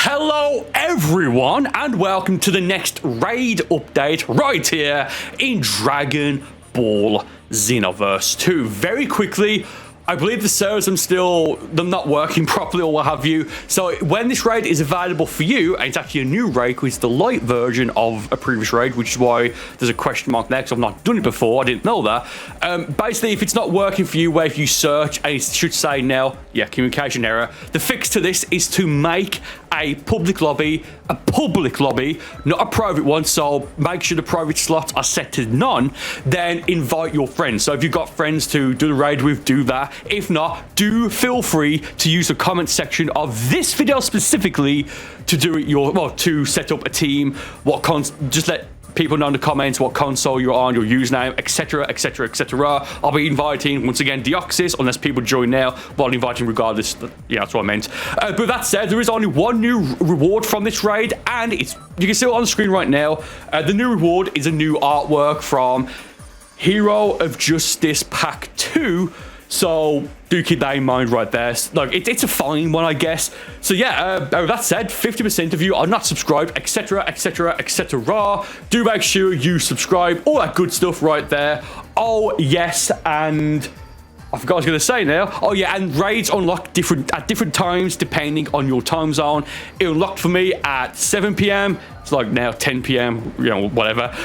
Hello everyone and welcome to the next raid update right here in Dragon Ball Xenoverse 2. Very quickly, I believe the servers are not working properly or what have you. So when this raid is available for you, and it's actually a new raid because it's the light version of a previous raid, which is why there's a question mark there because I've not done it before. I didn't know that. Basically, if it's not working for you, where if you search and it should say now, yeah, communication error, the fix to this is to make a public lobby, not a private one. So make sure the private slots are set to none, then invite your friends. So if you've got friends to do the raid with, do that. If not, do feel free to use the comment section of this video specifically to do it to set up a team, just let people know in the comments what console you're on, your username, etc, etc, etc. I'll be inviting, once again, Deoxys, unless people join now, but I'll invite him regardless. Yeah, that's what I meant. But that said, there is only one new reward from this raid, and you can see it on the screen right now. The new reward is a new artwork from Hero of Justice Pack 2. So do keep that in mind right there. Like it's a fine one, I guess. So yeah, that said, 50% of you are not subscribed, etc, etc, etc. Do make sure you subscribe, all that good stuff right there. Oh yes, and I forgot what I was going to say now. Oh yeah, and raids unlock at different times depending on your time zone. It unlocked for me at 7 p.m. It's like now 10 p.m, you know, whatever.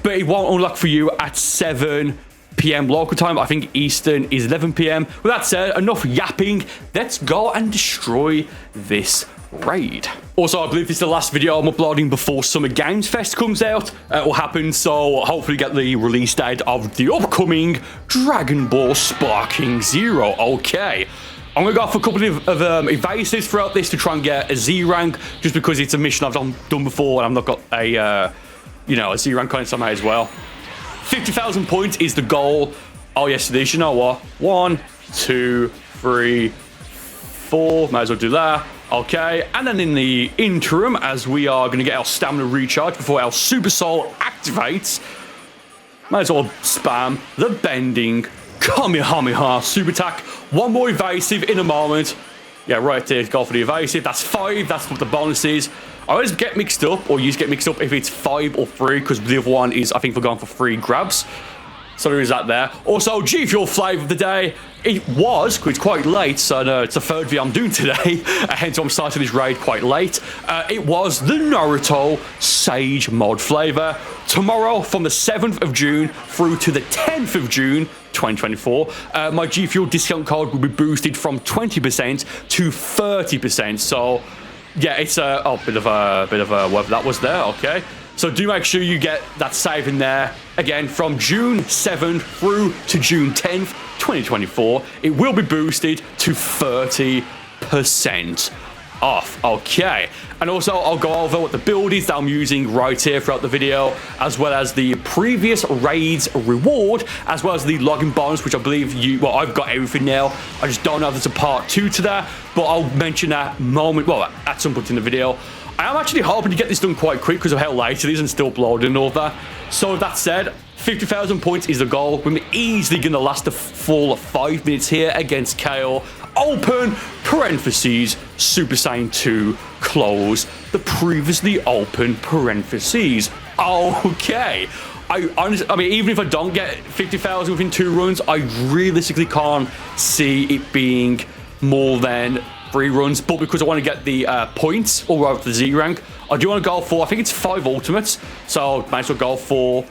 But it won't unlock for you at 7 p.m. local time. I think Eastern is 11 p.m. With that said, enough yapping. Let's go and destroy this raid. Also, I believe this is the last video I'm uploading before Summer Games Fest comes out or happens, so hopefully get the release date of the upcoming Dragon Ball Sparking Zero. Okay, I'm gonna go for a couple of evasives throughout this to try and get a Z rank, just because it's a mission I've done before and I've not got a a Z rank on it somehow as well. 50,000 points is the goal. Oh yes, it is. You know what? 1, 2, 3, 4. Might as well do that. Okay, and then in the interim, as we are going to get our stamina recharge before our Super Soul activates, might as well spam the bending Kamehameha super attack. One more evasive in a moment. Yeah, right there. Go for the evasive. That's 5. That's what the bonus is. I always get mixed up, or you get mixed up if it's 5 or 3, because the other one is, I think, we're going for 3 grabs. So there is that there. Also, G Fuel flavor of the day. It was, because it's quite late, so it's the third video I'm doing today, hence I'm starting this raid quite late. It was the Naruto Sage mod flavor. Tomorrow, from the 7th of June through to the 10th of June, 2024, my G Fuel discount code will be boosted from 20% to 30%. So yeah, it's a bit of a whatever that was there. Okay, so do make sure you get that save in there. Again, from June 7th through to June 10th, 2024, it will be boosted to 30% off. Okay, and also I'll go over what the build is that I'm using right here throughout the video, as well as the previous raids reward, as well as the login bonus, which I believe I've got everything now. I just don't know if there's a part 2 to that, but I'll mention that at some point in the video. I am actually hoping to get this done quite quick because of how late it is and still uploading and all that. So with that said, 50,000 points is the goal. We're easily going to last a full 5 minutes here against KO. Open parentheses, Super Saiyan 2, close the previously open parentheses. Okay. I mean, even if I don't get 50,000 within 2 runs, I realistically can't see it being more than 3 runs, but because I want to get the points, or rather the Z rank, I do want to go for, I think it's 5 ultimates, so might as well go for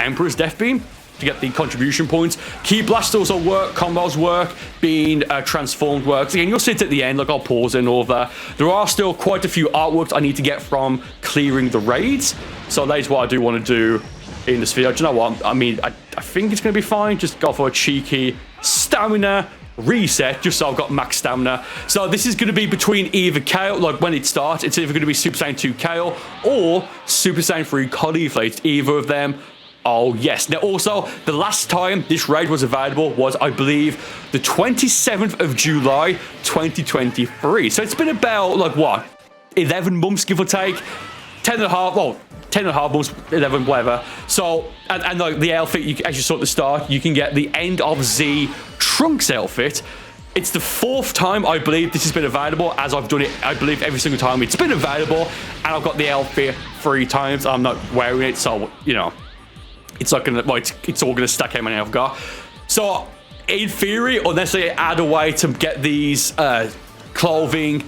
Emperor's Death Beam to get the contribution points. Key Blast also work, combos work, being transformed works. Again, you'll see it at the end, like I'll pause and all that. There are still quite a few artworks I need to get from clearing the raids, so that is what I do want to do in this video. Do you know what? I mean, I think it's going to be fine. Just go for a cheeky stamina reset, just so I've got max stamina. So this is going to be between either KO, like when it starts, it's either going to be Super Saiyan 2 KO or Super Saiyan 3 Caulifla. It's either of them. Oh yes. Now also, the last time this raid was available was, I believe, the 27th of July 2023. So it's been about, like, what, 11 months, give or take. 10 and a half, well, 10 and a half months, 11, whatever. So, and like the outfit, as you saw at the start, you can get the End of Z Trunks outfit. It's the 4th time I believe this has been available, as I've done it, I believe, every single time it's been available, and I've got the outfit 3 times. I'm not wearing it, so, you know, it's not gonna, well, it's all gonna stack how many I've got. So, in theory, unless they add a way to get these clothing,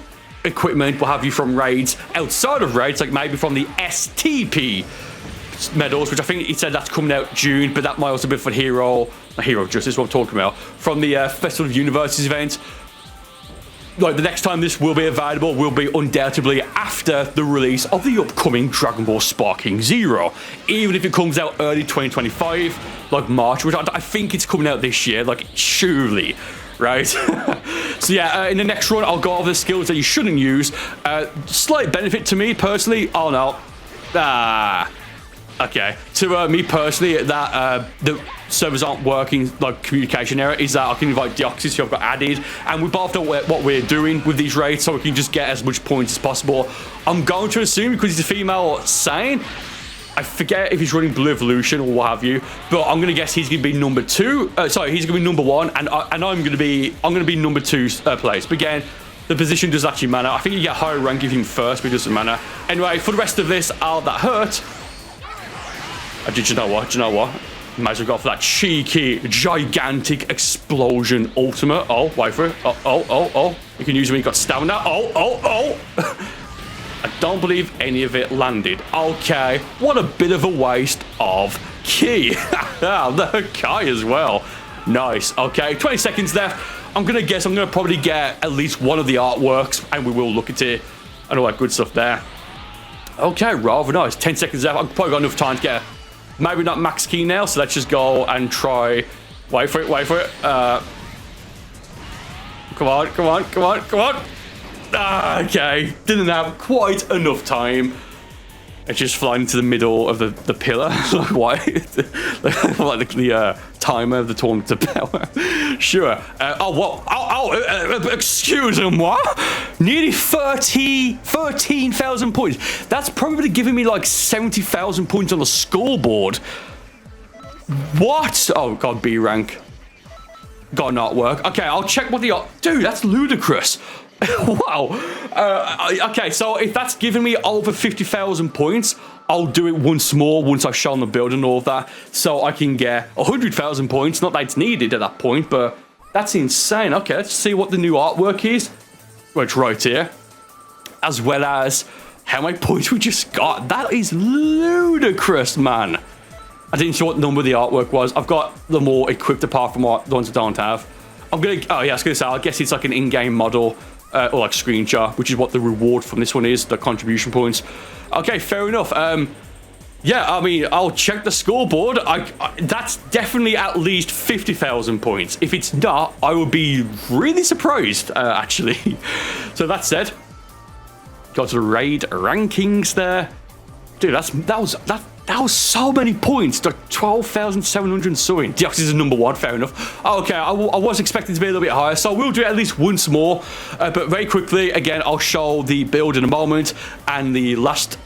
equipment, what have you, from raids outside of raids, like maybe from the STP medals, which I think he said that's coming out June, but that might also be for Hero Justice, what I'm talking about, from the Festival of Universes event. Like, the next time this will be available will be undoubtedly after the release of the upcoming Dragon Ball Sparking Zero, even if it comes out early 2025, like March, which I think it's coming out this year, like, surely, right? So yeah, in the next run, I'll go over the skills that you shouldn't use. Slight benefit to me personally. Oh no. Okay. To me personally, that the servers aren't working, like communication error, is that I can invite Deoxys, who I've got added, and we both know what we're doing with these raids, so we can just get as much points as possible. I'm going to assume, because he's a female Saiyan, I forget if he's running Blue Evolution or what have you, but I'm gonna guess he's gonna be number 2. Sorry, he's gonna be number 1, and I'm gonna be number 2 place. But again, the position does actually matter. I think you get higher rank if you first, but it doesn't matter. Anyway, for the rest of this, that hurt. Do you know what? Might as well go for that cheeky, gigantic explosion ultimate. Oh, wait for it. Oh. You can use it when you've got stamina. Oh. I don't believe any of it landed. Okay, what a bit of a waste of ki. The Kai as well. Nice. Okay, 20 seconds left. I'm gonna guess I'm gonna probably get at least one of the artworks, and we will look at it and all that good stuff there. Okay, rather nice. 10 seconds left. I've probably got enough time to get maybe not max key now, so let's just go and try. Wait for it. Come on. Okay, didn't have quite enough time. It's just flying into the middle of the pillar. Like, why? Like the timer of the tournament to power. Sure. Excuse me, what? Nearly 13,000 points. That's probably giving me like 70,000 points on the scoreboard. What? Oh, God, B rank. Got an artwork. Okay, I'll check what the dude, that's ludicrous. Wow. Okay, so if that's giving me over 50,000 points, I'll do it once more once I've shown the build and all of that, so I can get 100,000 points. Not that it's needed at that point, but that's insane. Okay, let's see what the new artwork is. Well, it's right here. As well as how many points we just got. That is ludicrous, man. I didn't see what number the artwork was. I've got them all equipped apart from the ones I don't have. I'm gonna, oh yeah, I was gonna say, I guess it's like an in-game model, or like screenshot, which is what the reward from this one is, the contribution points. Okay, fair enough. Yeah, I mean, I'll check the scoreboard. That's definitely at least 50,000 points. If it's not, I would be really surprised, actually. So that said, go to the raid rankings there. Dude, that was so many points. Like 12,700 something. Deoxys is number 1, fair enough. Okay, I was expecting to be a little bit higher, so we'll do it at least once more. But very quickly, again, I'll show the build in a moment and the last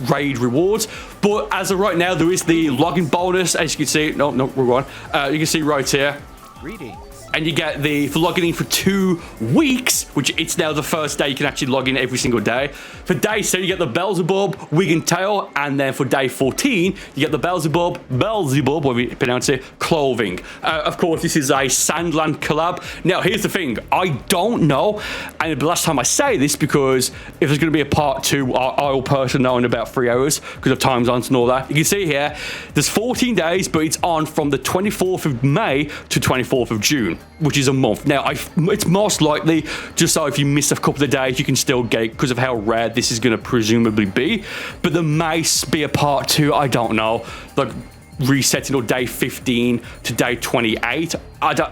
raid rewards. But as of right now, there is the login bonus, as you can see. No, we're on. You can see right here. Greetings. And you get for logging in for 2 weeks, which it's now the first day you can actually log in every single day. For day 7, you get the Beelzebub, wig and tail, and then for day 14, you get the Beelzebub, whatever you pronounce it, clothing. Of course, this is a Sandland collab. Now, here's the thing. I don't know, and the last time I say this, because if there's going to be a part 2, I'll personally know in about 3 hours, because of time zones and all that. You can see here, there's 14 days, but it's on from the 24th of May to 24th of June. Which is a month. Now, it's most likely, just so if you miss a couple of days, you can still get, because of how rare this is going to presumably be. But there may be a part 2, I don't know. Like, resetting on day 15 to day 28.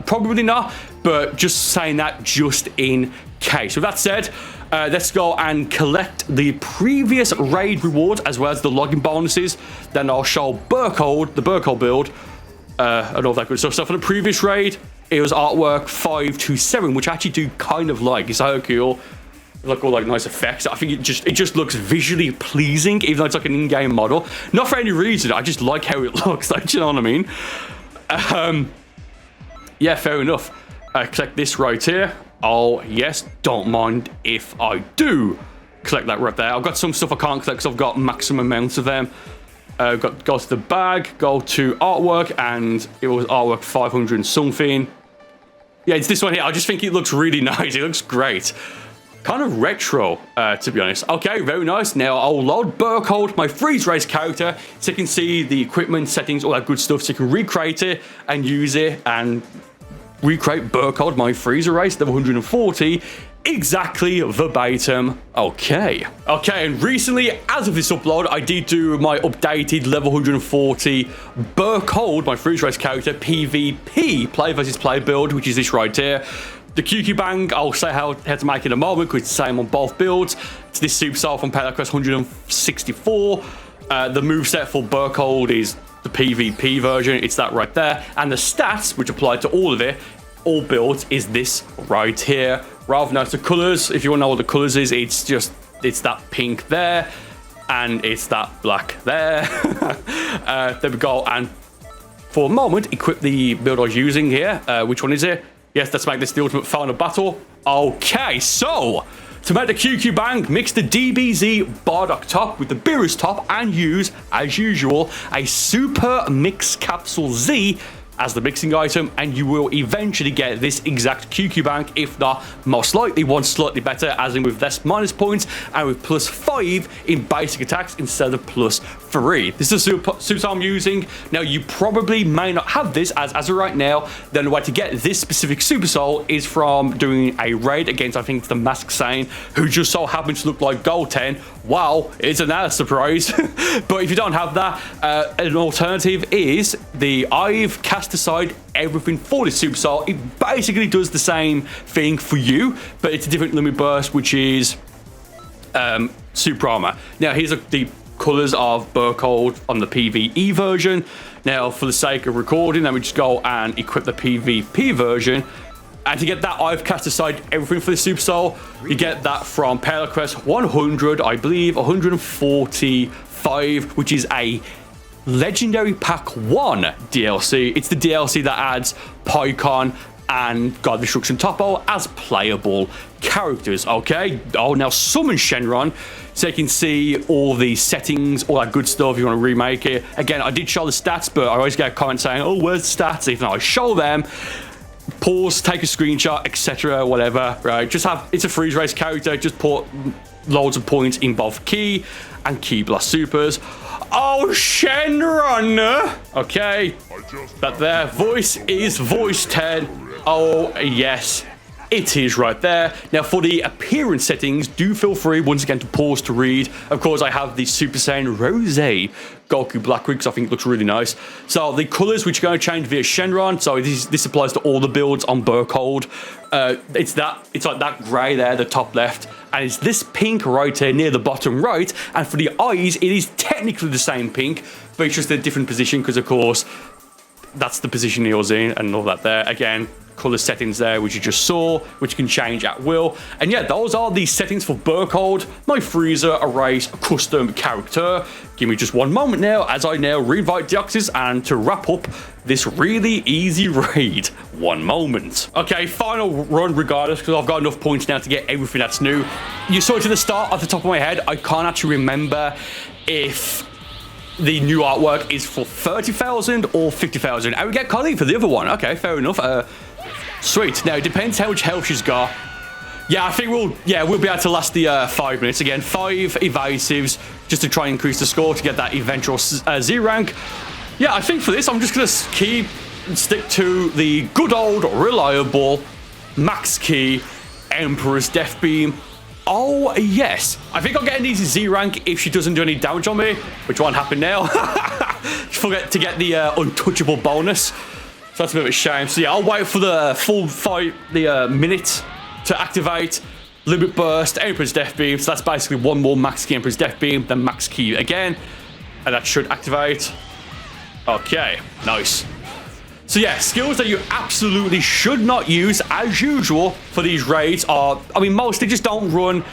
Probably not, but just saying that just in case. With that said, let's go and collect the previous raid rewards, as well as the login bonuses. Then I'll show Burcol, the Burcol build, and all that good stuff. So for the previous raid, it was artwork 527, which I actually do kind of like. It's so cool. Look, all like nice effects. I think it just looks visually pleasing, even though it's like an in-game model. Not for any reason. I just like how it looks. Like, you know what I mean? Yeah, fair enough. collect this right here. Oh, yes. Don't mind if I do collect that right there. I've got some stuff I can't collect because I've got maximum amounts of them. Go to the bag, go to artwork, and it was artwork 500 and something. Yeah, it's this one here. I just think it looks really nice. It looks great. Kind of retro, to be honest. Okay, very nice. Now I'll load Burcol, my freeze race character, so you can see the equipment, settings, all that good stuff, so you can recreate it and use it and recreate Burcol, my freezer race, level 140, exactly verbatim. Okay, and recently, as of this upload, I did do my updated level 140 Burcol, my freeze race character, PvP, play versus play build, which is this right here. The QQ Bang, I'll say how to make it in a moment because it's the same on both builds. It's this Supercell from Payload Quest 164. The moveset for Burcol is the PvP version. It's that right there. And the stats, which apply to all of it, all builds, is this right here. Rather than the colors, if you want to know what the colors is, it's that pink there. And it's that black there. There we go. And for a moment, equip the build I was using here. Which one is it? Yes, let's make this the ultimate final battle. Okay, so to make the QQ Bang, mix the DBZ Bardock top with the Beerus top and use, as usual, a Super Mix Capsule Z as the mixing item, and you will eventually get this exact QQ Bang, if not most likely one slightly better, as in with less minus points and with +5 in basic attacks instead of +3. This is a super I'm using. Now you probably may not have this, as of right now, then the way to get this specific Super Soul is from doing a raid against, I think it's the Masked Saiyan, who just so happens to look like Gold 10. Wow, it's another surprise. But if you don't have that, an alternative is I've cast aside everything for this Super Soul. It basically does the same thing for you, but it's a different limit burst, which is Super Armor. Now here's the colors of Burcol on the PvE version. Now for the sake of recording, let me just go and equip the PvP version. And to get that, I've cast aside everything for the Super Soul. You get that from Payload Quest 100, I believe, 145, which is a Legendary Pack 1 DLC. It's the DLC that adds Pycon and God Destruction Topo as playable characters, okay? Oh, now summon Shenron, so you can see all the settings, all that good stuff if you want to remake it. Again, I did show the stats, but I always get a comment saying, oh, where's the stats? Even though I show them, pause, take a screenshot, etc., whatever, right? It's a freeze race character, just put loads of points in both Ki and Ki Blast Supers. Oh, Shenron! Okay, that there voice is voice 10. Oh, yes, it is right there. Now, for the appearance settings, do feel free once again to pause to read. Of course, I have the Super Saiyan Rose Goku Black because I think it looks really nice. So the colors which are going to change via Shenron. So this applies to all the builds on Burcol. It's like that grey there, the top left, and it's this pink right here near the bottom right. And for the eyes, it is technically the same pink, but it's just a different position because, of course, that's the position he was in and all that there. Again, color settings there, which you just saw, which you can change at will. And yeah, those are the settings for Burcol, my freezer erase custom character. Give me just one moment now as I now reinvite Deoxys and to wrap up this really easy raid. One moment. Okay, final run regardless, because I've got enough points now to get everything that's new. You saw it at the start, off the top of my head. I can't actually remember if the new artwork is for 30,000 or 50,000. And we get Collie for the other one. Okay, fair enough. Sweet. Now, it depends how much health she's got. Yeah, I think we'll be able to last the 5 minutes. Again, 5 evasives just to try and increase the score to get that eventual Z rank. Yeah, I think for this, I'm just going to stick to the good old, reliable max key Emperor's Death Beam. Oh, yes. I think I'll get an easy Z rank if she doesn't do any damage on me, which won't happen now. Forget to get the untouchable bonus. So that's a bit of a shame. So yeah, I'll wait for the full fight, the minute to activate. Limit Burst, Emperor's Death Beam. So that's basically one more max key Emperor's Death Beam, then max key again. And that should activate. Okay, nice. So yeah, skills that you absolutely should not use, as usual, for these raids are, I mean, mostly just don't run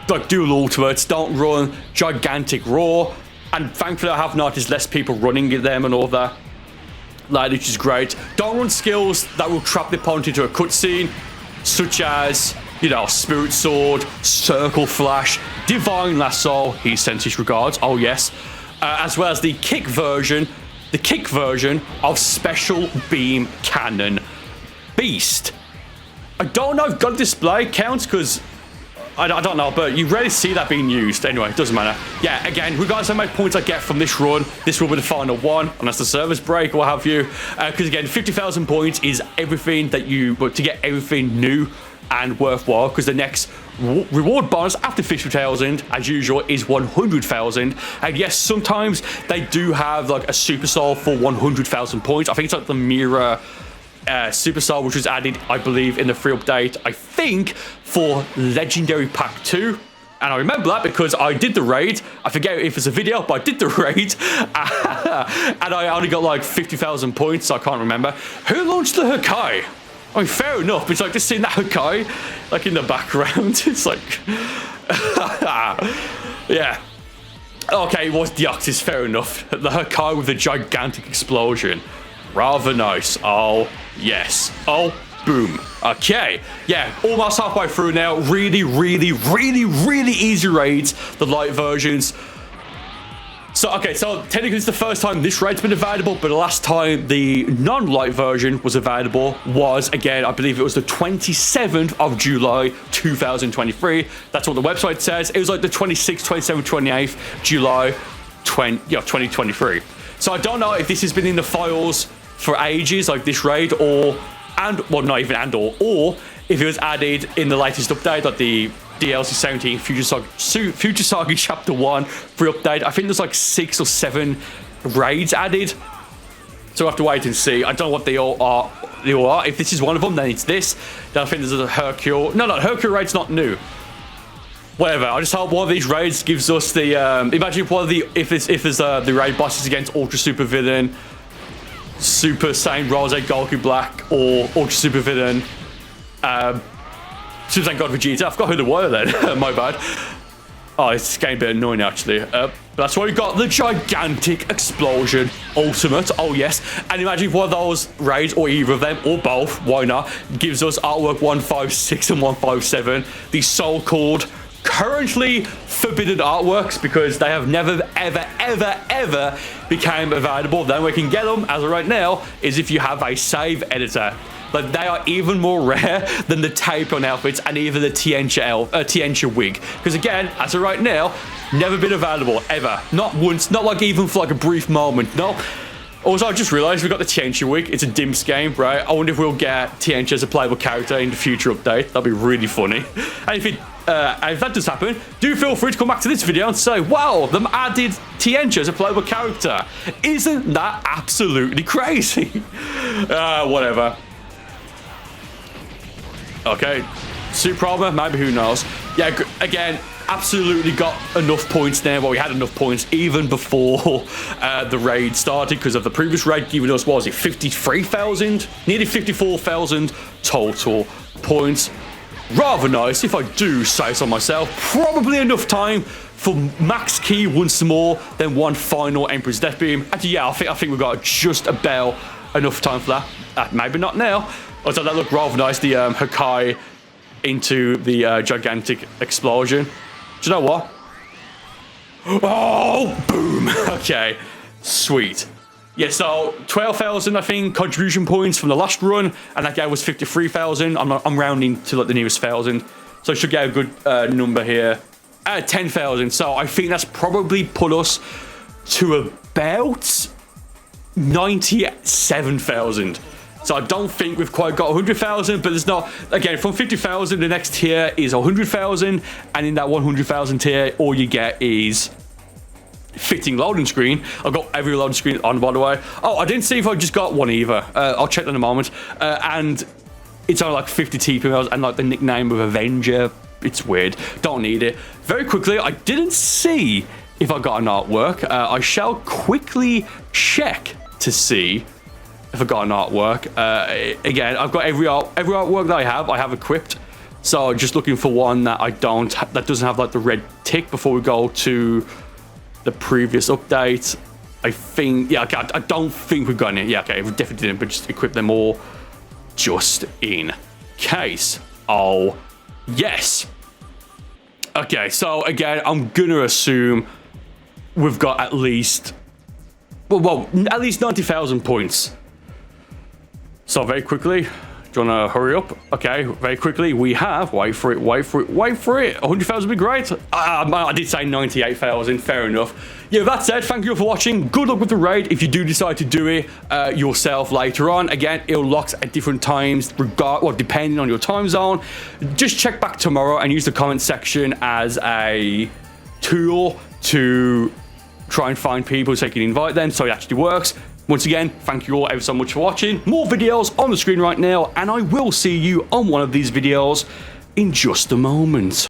like dual ultimates, don't run gigantic roar. And thankfully I have noticed less people running them and all that. like, which is great. Don't run skills that will trap the opponent into a cutscene, such as, you know, Spirit Sword, Circle Flash, Divine Lasso, he sends his regards, oh yes, as well as the kick version of Special Beam Cannon Beast. I don't know if gun display counts, because I don't know, but you rarely see that being used. Anyway, it doesn't matter. Yeah, again, regardless of how many points I get from this run, this will be the final one, unless the servers break or what have you. Because again, 50,000 points is everything that you, but to get everything new and worthwhile, because the next reward bonus after 50,000, as usual, is 100,000. And yes, sometimes they do have like a super soul for 100,000 points. I think it's like the Mirror Super Soul, which was added, I believe, in the free update, I think, for Legendary Pack 2. And I remember that because I did the raid. I forget if it's a video, but I did the raid. And I only got like 50,000 points, so I can't remember. Who launched the Hakai? I mean, fair enough, but it's like just seeing that Hakai, like, in the background. It's like... yeah. Okay, it was Deoxys, fair enough. The Hakai with the gigantic explosion. Rather nice. Oh, yes. Oh, boom. Okay. Yeah, almost halfway through now. Really, really, really, really easy raids. The light versions. So, okay, so technically it's the first time this raid's been available, but the last time the non-light version was available was, again, I believe it was the 27th of July, 2023. That's what the website says. It was like the 26th, 27th, 28th July 2023. So I don't know if this has been in the files for ages, like this raid, or not even or if it was added in the latest update, like the DLC 17 Future Saga Chapter 1 free update. I think there's like 6 or 7 raids added. So we'll have to wait and see. I don't know what they all are. If this is one of them, then it's this. Then I think there's a Hercule. No, Hercule raid's not new. Whatever. I just hope one of these raids gives us the imagine if one of the if there's the raid bosses against Ultra Super Villain, Super Saiyan Rose Goku Black, or Ultra Super Villain, Super Saiyan God Vegeta. I forgot who they were then. My bad. Oh, it's getting a bit annoying actually. That's why we got the gigantic explosion ultimate. Oh yes. And imagine if one of those raids, or either of them, or both, why not, gives us artwork 156 and 157, the so-called currently forbidden artworks, because they have never ever became available. The only way we can get them as of right now is if you have a save editor. But they are even more rare than the tape on outfits and even the Tientia wig, because again, as of right now, never been available ever, not once, not like even for like a brief moment. No. Also, I just realized we got the Tientia wig. It's a Dimps game, right? I wonder if we'll get Tientia as a playable character in the future update. That'd be really funny. And if that does happen, do feel free to come back to this video and say, wow, them added Tientia as a playable character. Isn't that absolutely crazy? Whatever. Okay, Super Armor, maybe, who knows. Yeah, again, absolutely got enough points there. Well, we had enough points even before the raid started, because of the previous raid giving us, what was it, 53,000? Nearly 54,000 total points. Rather nice, if I do say so myself. Probably enough time for max key once more, then one final Emperor's Death Beam. Actually, yeah, I think we've got just about enough time for that. Maybe not now. Although that looked rather nice, the Hakai into the gigantic explosion. Do you know what? Oh, boom. Okay, sweet. Yeah, so 12,000, I think, contribution points from the last run, and that guy was 53,000. I'm rounding to like the nearest thousand, so I should get a good number here. 10,000. So I think that's probably put us to about 97,000. So I don't think we've quite got 100,000, but there's not, again, from 50,000, the next tier is 100,000, and in that 100,000 tier, all you get is fitting loading screen. I've got every loading screen on, by the way. Oh, I didn't see if I just got one either. I'll check that in a moment. And it's only like 50 TP and like the nickname of Avenger. It's weird. Don't need it. Very quickly, I didn't see if I got an artwork. I shall quickly check to see if I got an artwork. Again, I've got every artwork that I have equipped. So just looking for one that that doesn't have like the red tick before we go to the previous update. I think, yeah, okay, I don't think we've gotten it. Yeah, okay, we definitely didn't, but just equip them all just in case. Oh, yes. Okay, so again, I'm gonna assume we've got at least, well, at least 90,000 points. So very quickly, do you want to hurry up? Okay, very quickly, we have, wait for it, 100,000 would be great. I did say 98,000, fair enough. Yeah, that said, thank you all for watching. Good luck with the raid if you do decide to do it yourself later on. Again, it unlocks at different times, depending on your time zone. Just check back tomorrow and use the comment section as a tool to try and find people so you can invite them, so it actually works. Once again, thank you all ever so much for watching. More videos on the screen right now, and I will see you on one of these videos in just a moment.